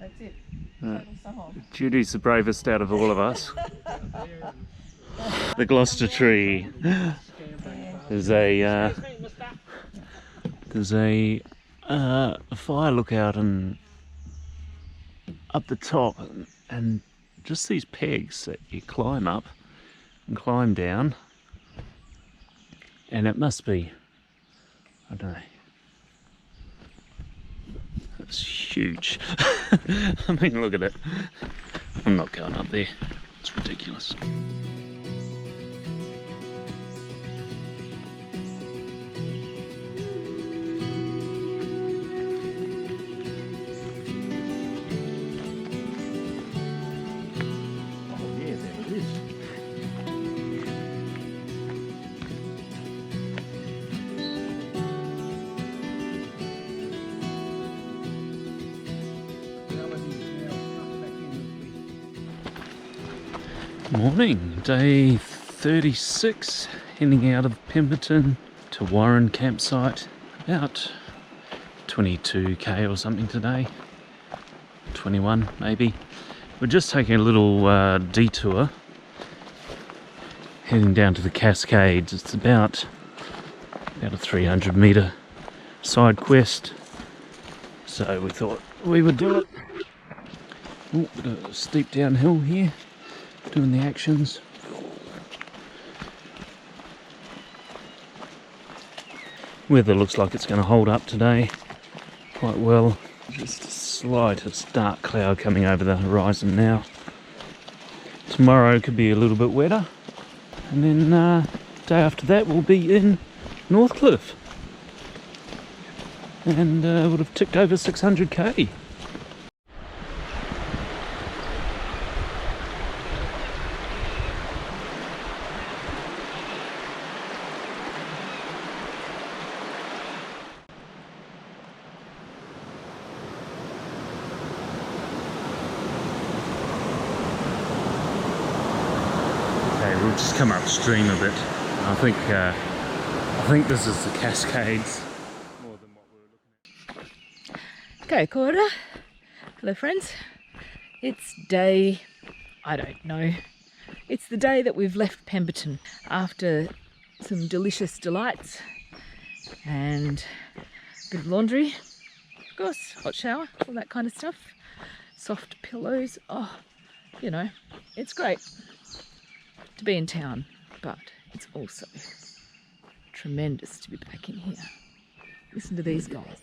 That's it. Total song. Judy's the bravest out of all of us. The Gloucester tree. There's a fire lookout and up the top, and just these pegs that you climb up and climb down, and it must be, I don't know, it's huge. I mean, look at it. I'm not going up there, it's ridiculous. Morning, day 36, heading out of Pemberton to Warren campsite, about 22k or something today, 21 maybe. We're just taking a little detour, heading down to the Cascades. It's about a 300 metre side quest, so we thought we would do it. Oh, bit of a steep downhill here. Doing the actions. Weather looks like it's going to hold up today quite well. Just the slightest dark cloud coming over the horizon now. Tomorrow could be a little bit wetter, and then day after that we'll be in Northcliffe, and would have ticked over 600k. We'll just come upstream a bit. I think this is the Cascades. More than what we were looking at. Okay, Corda. Hello, friends. It's day, I don't know. It's the day that we've left Pemberton after some delicious delights and a bit of laundry, of course, hot shower, all that kind of stuff. Soft pillows. Oh, you know, it's great to be in town, but it's also tremendous to be back in here. Listen to these guys.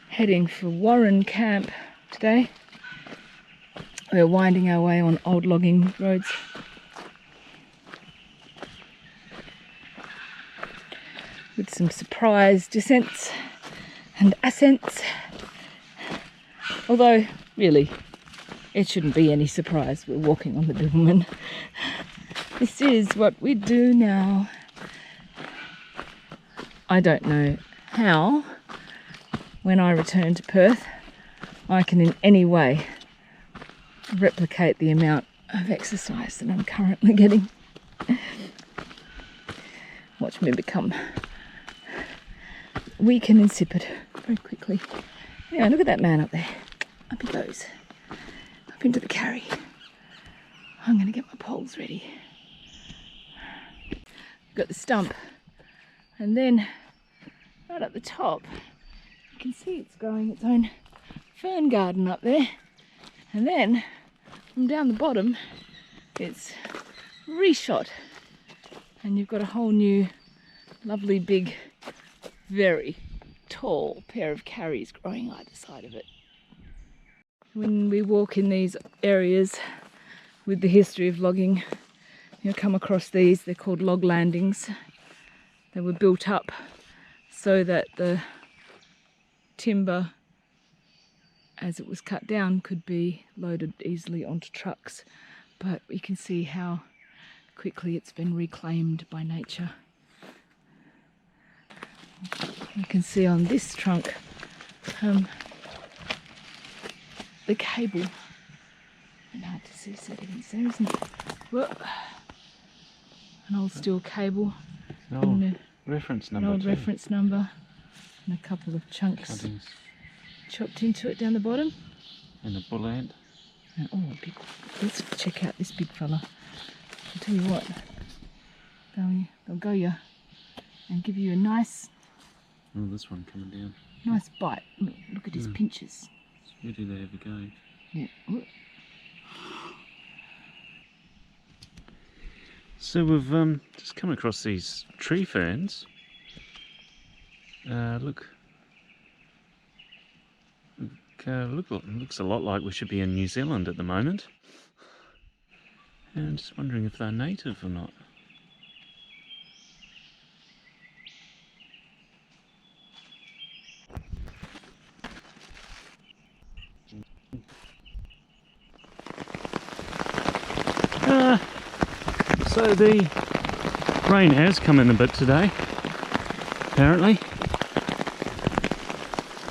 Heading for Warren Camp today. We're winding our way on old logging roads. With some surprise descents and ascents. Although, really, it shouldn't be any surprise. We're walking on the Bibbulmun. This is what we do now. I don't know how, when I return to Perth, I can in any way replicate the amount of exercise that I'm currently getting. Watch me become weak and insipid very quickly. Anyway, look at that man up there. Up he goes. Up into the carry. I'm going to get my poles ready. Got the stump. And then, right at the top, you can see it's growing its own fern garden up there. And then, from down the bottom, it's reshot. And you've got a whole new, lovely, big, very tall pair of carries growing either side of it. When we walk in these areas with the history of logging, you'll come across these. They're called log landings. They were built up so that the timber, as it was cut down, could be loaded easily onto trucks, but we can see how quickly it's been reclaimed by nature. You can see on this trunk the cable, and hard to see settings there, isn't it? Whoa. An old steel cable, An old reference number. An old reference number, and a couple of chunks Cuttings. Chopped into it down the bottom. And a bull ant. And, oh, big. Let's check out this big fella. I'll tell you what, they'll go you and give you a nice this one coming down. Nice bite. Look at his pinches. Where do they ever go? Yeah. So we've just come across these tree ferns. Looks a lot like we should be in New Zealand at the moment. And I'm just wondering if they're native or not. So the rain has come in a bit today, apparently,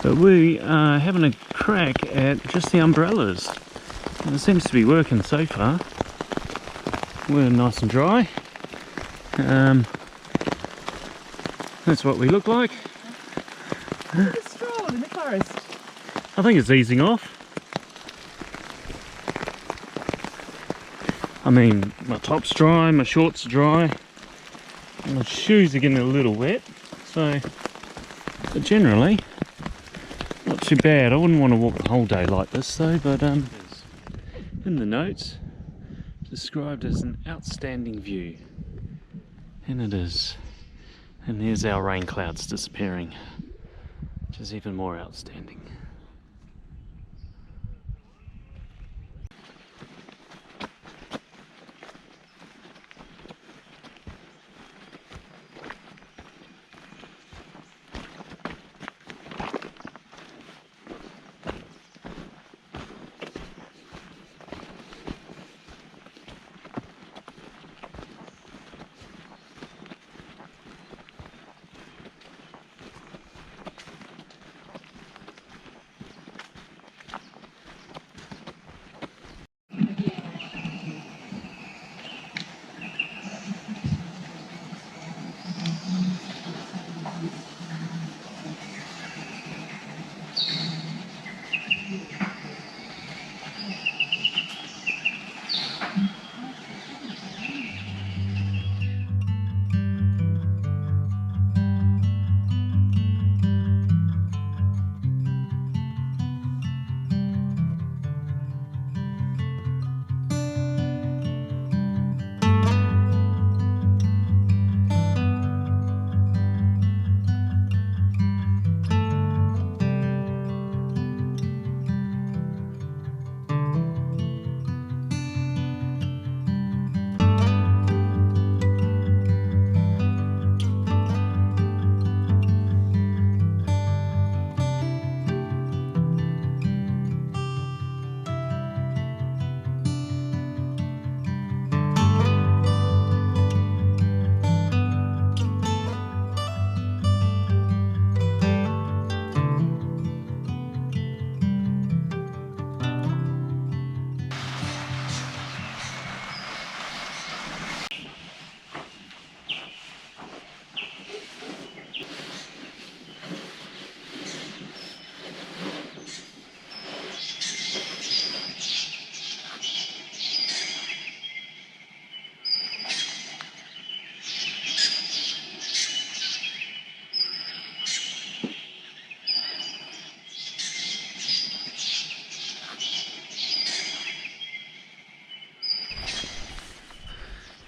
but we are having a crack at just the umbrellas, and it seems to be working so far. We're nice and dry. That's what we look like. Look at the stroll in the forest. I think it's easing off. I mean, my top's dry, my shorts are dry, and my shoes are getting a little wet, but generally, not too bad. I wouldn't want to walk the whole day like this though, but in the notes, described as an outstanding view, and it is. And there's our rain clouds disappearing, which is even more outstanding.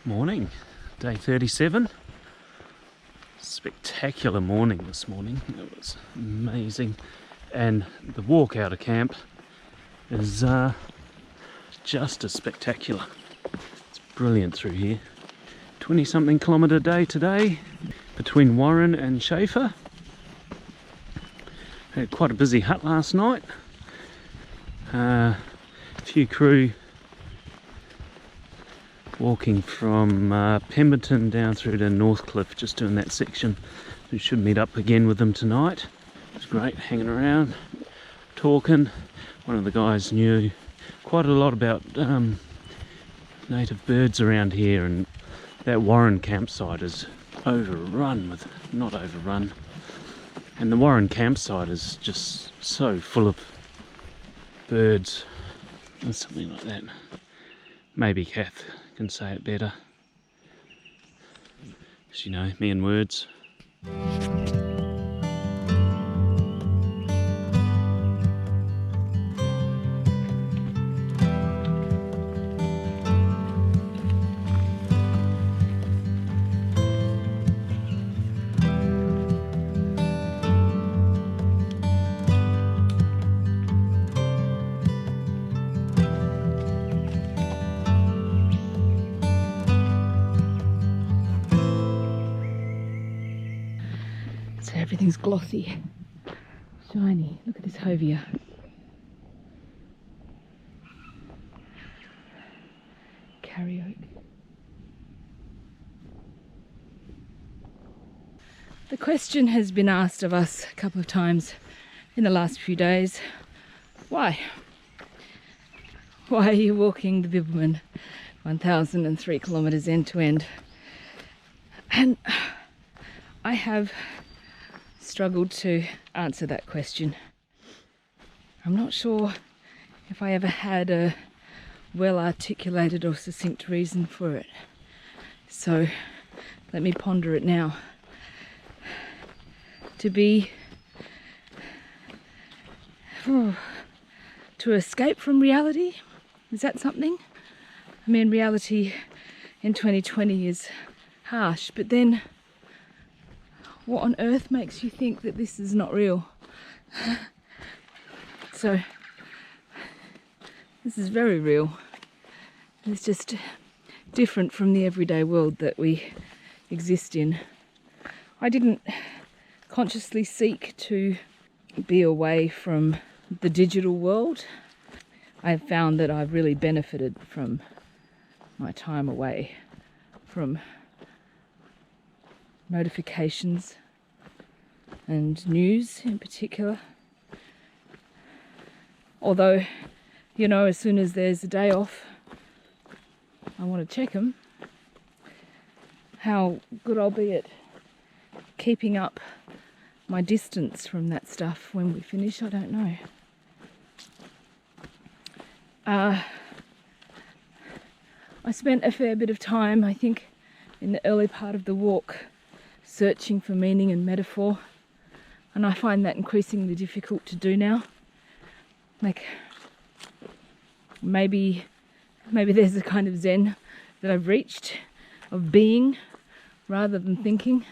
Morning, day 37. Spectacular morning this morning. It was amazing, and the walk out of camp is just as spectacular. It's brilliant through here. 20-something kilometre day today between Warren and Schaefer. Had quite a busy hut last night. A few crew walking from Pemberton down through to Northcliffe, just doing that section. We should meet up again with them tonight. It was great hanging around, talking. One of the guys knew quite a lot about native birds around here, and that Warren campsite is overrun with, not overrun, and the Warren campsite is just so full of birds or something like that. Maybe Kath can say it better. As you know, me and words. So everything's glossy, shiny. Look at this hovia. Carry oak. The question has been asked of us a couple of times in the last few days. Why? Why are you walking the Bibbulmun 1,003 kilometres end to end? And I have struggled to answer that question. I'm not sure if I ever had a well articulated or succinct reason for it. So let me ponder it now. To escape from reality? Is that something? I mean, reality in 2020 is harsh, but then what on earth makes you think that this is not real? So, this is very real. It's just different from the everyday world that we exist in. I didn't consciously seek to be away from the digital world. I've found that I've really benefited from my time away from notifications and news in particular. Although, you know, as soon as there's a day off, I want to check them. How good I'll be at keeping up my distance from that stuff when we finish, I don't know. I spent a fair bit of time, I think, in the early part of the walk searching for meaning and metaphor, and I find that increasingly difficult to do now. Like, maybe there's a kind of zen that I've reached of being rather than thinking,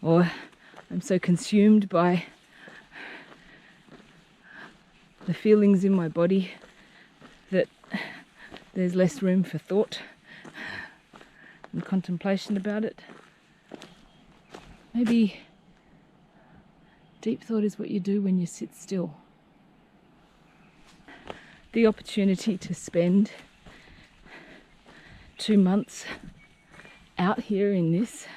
or I'm so consumed by the feelings in my body that there's less room for thought and contemplation about it. Maybe deep thought is what you do when you sit still. The opportunity to spend 2 months out here in this,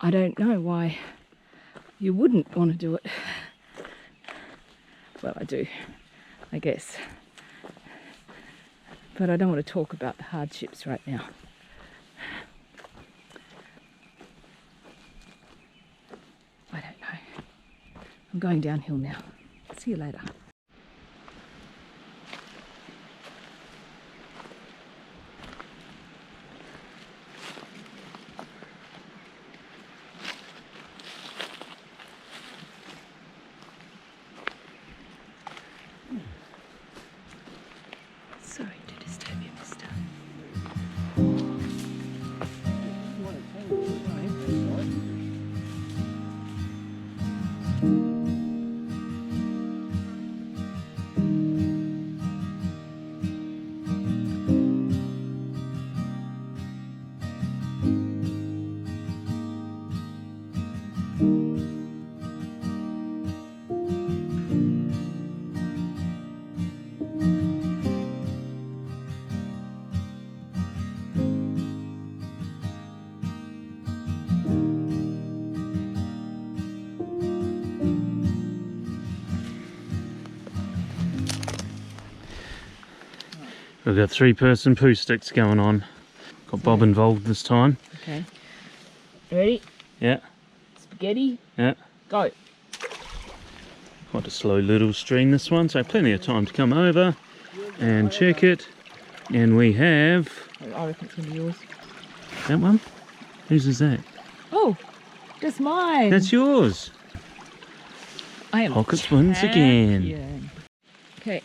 I don't know why you wouldn't want to do it. Well, I do, I guess. But I don't want to talk about the hardships right now. I don't know. I'm going downhill now. See you later. Sorry to disturb you, mister. We've got 3-person poo sticks going on. Got Bob involved this time. Okay. Ready? Yeah. Spaghetti. Yeah. Go. Quite a slow little stream this one, so plenty of time to come over and check it. And we have I reckon it's gonna be yours. that one. Whose is that? Oh, just mine. That's yours. I am Pockets once again. champion. Okay.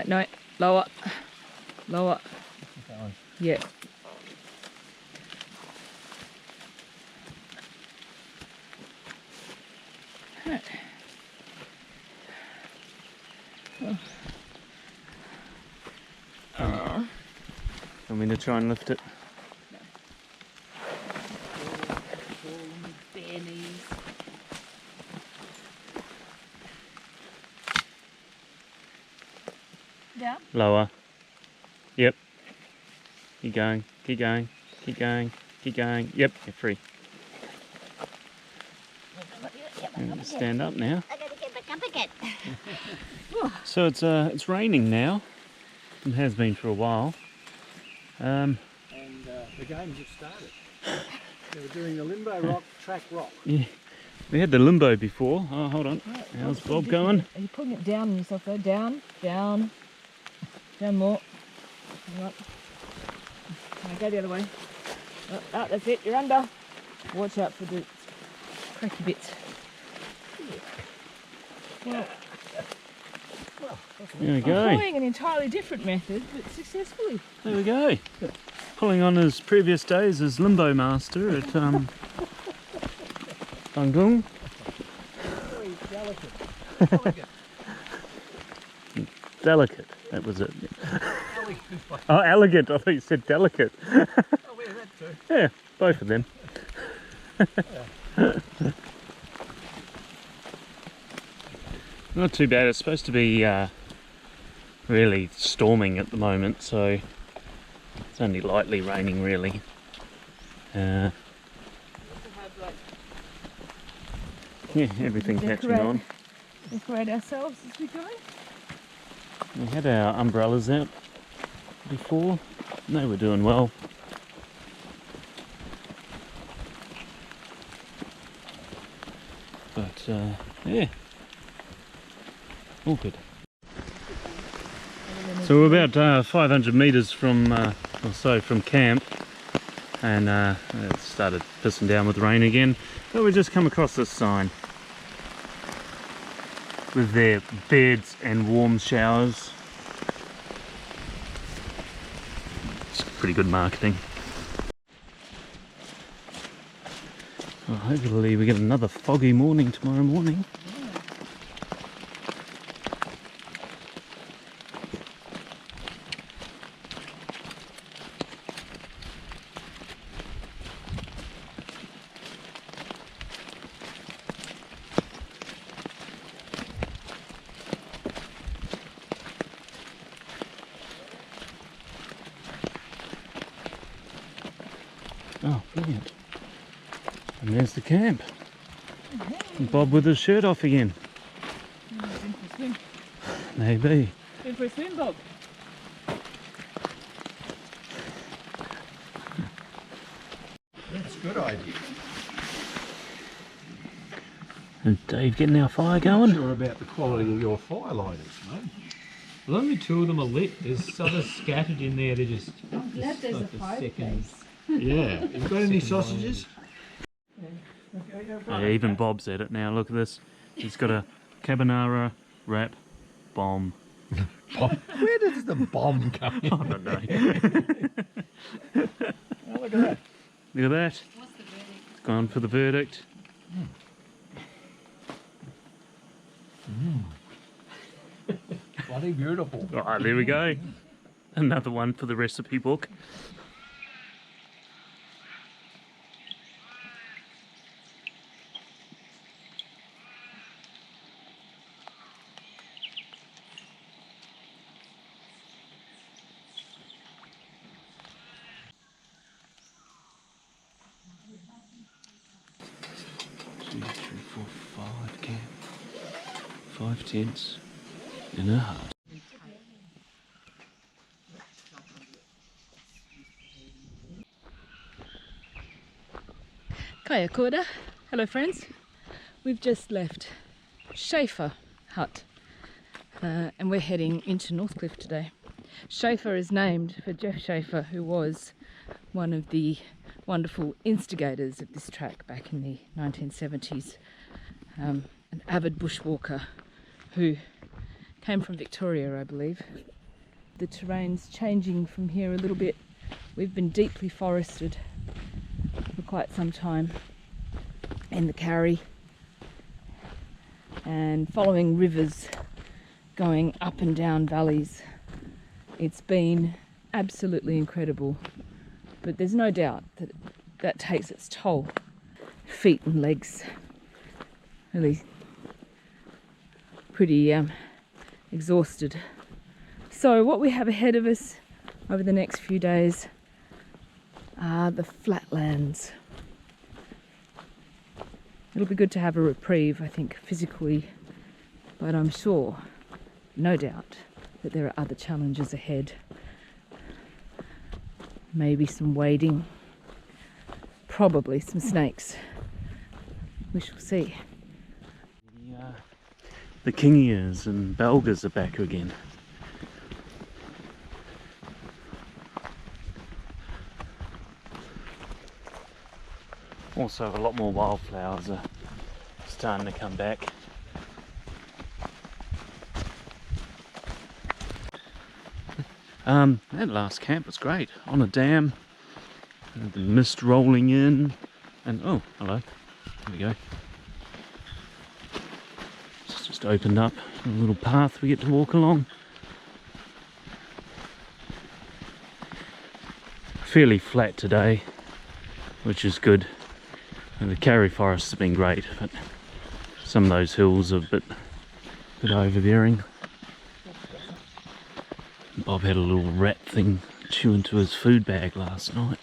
No, lower. Lower. Yeah. Right. Oh. Want me to try and lift it? Bare knees. Down. Lower. Yep. Keep going, keep going, keep going, keep going. Yep, you're free. And stand up now. I gotta get back up again. So it's raining now. It has been for a while. And the games have started. They were doing the limbo rock, track rock. Yeah, we had the limbo before. Oh, hold on. How's Bob going? Are you pulling it down on yourself though? Down, down, down more. Hang on. Now go the other way. Oh, that's it. You're under. Watch out for the cracky bits. Well, There we go. employing an entirely different method, but successfully. There we go. Pulling on his previous days as limbo master at Bangkok. Very delicate. Delicate, that was it. Oh, elegant. I thought you said delicate. Oh, yeah, that too. Yeah, both of them. Not too bad. It's supposed to be really storming at the moment, so it's only lightly raining really. Yeah, everything catching on. Decorate ourselves as we go. We had our umbrellas out before. They were doing well. But yeah, all good. So we're about 500 metres from or so from camp, and it started pissing down with rain again. But we just come across this sign with their beds and warm showers. It's pretty good marketing. Well, hopefully we get another foggy morning tomorrow morning. Oh, brilliant. And there's the camp. And Bob with his shirt off again. In for a swim. Maybe. In for a swim, Bob. That's a good idea. And Dave getting our fire I'm going. not sure about the quality of your fire lighters, mate. Well, only 2 of them are lit. There's others scattered in there. They're just. I'm glad there's like a the fireplace. Yeah. Have you got any sausages? Yeah, even Bob's at it now. Look at this. He's got a carbonara wrap bomb. Where does the bomb come in? I don't know. Oh, look at that. Look at that. What's the verdict? Gone for the verdict. Bloody beautiful. Alright, there we go. Another one for the recipe book. Two, three, four, five camp. 5 tents in a hut. Kaya Koda. Hello friends. We've just left Schaefer Hut and we're heading into Northcliffe today. Schaefer is named for Jeff Schaefer, who was one of the wonderful instigators of this track back in the 1970s. An avid bushwalker who came from Victoria, I believe. The terrain's changing from here a little bit. We've been deeply forested for quite some time in the Karri and following rivers going up and down valleys. It's been absolutely incredible, but there's no doubt that that takes its toll. Feet and legs really pretty exhausted. So what we have ahead of us over the next few days are the flatlands. It'll be good to have a reprieve, I think, physically, but I'm sure, no doubt, that there are other challenges ahead. Maybe some wading, probably some snakes. We shall see. The king ears and belgas are back again. Also, a lot more wildflowers are starting to come back. That last camp was great. On a dam, and the mist rolling in, and oh, hello. There we go. It's just opened up a little path we get to walk along. Fairly flat today, which is good. And the Karri forest has been great, but some of those hills are a bit overbearing. Bob had a little rat thing chew into his food bag last night.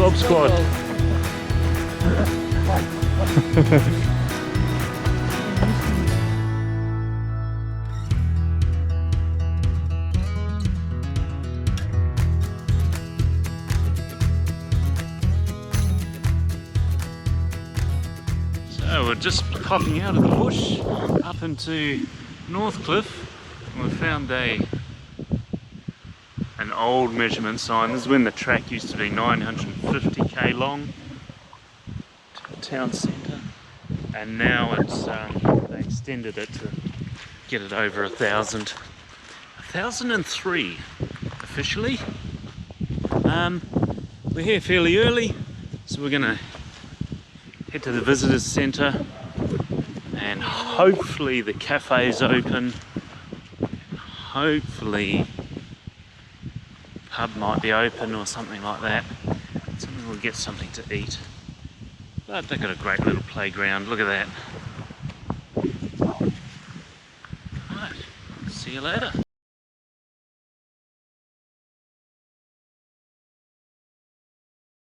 Bob Squad. So we're just popping out of the bush up into Northcliffe. We found an old measurement sign. This is when the track used to be 950k long to the town centre, and now it's they extended it to get it over 1,000. 1,003 officially. We're here fairly early, so we're gonna head to the visitors centre, and hopefully the cafe's open. Hopefully pub might be open or something like that. Something we'll get something to eat. But they've got a great little playground. Look at that. Right, see you later.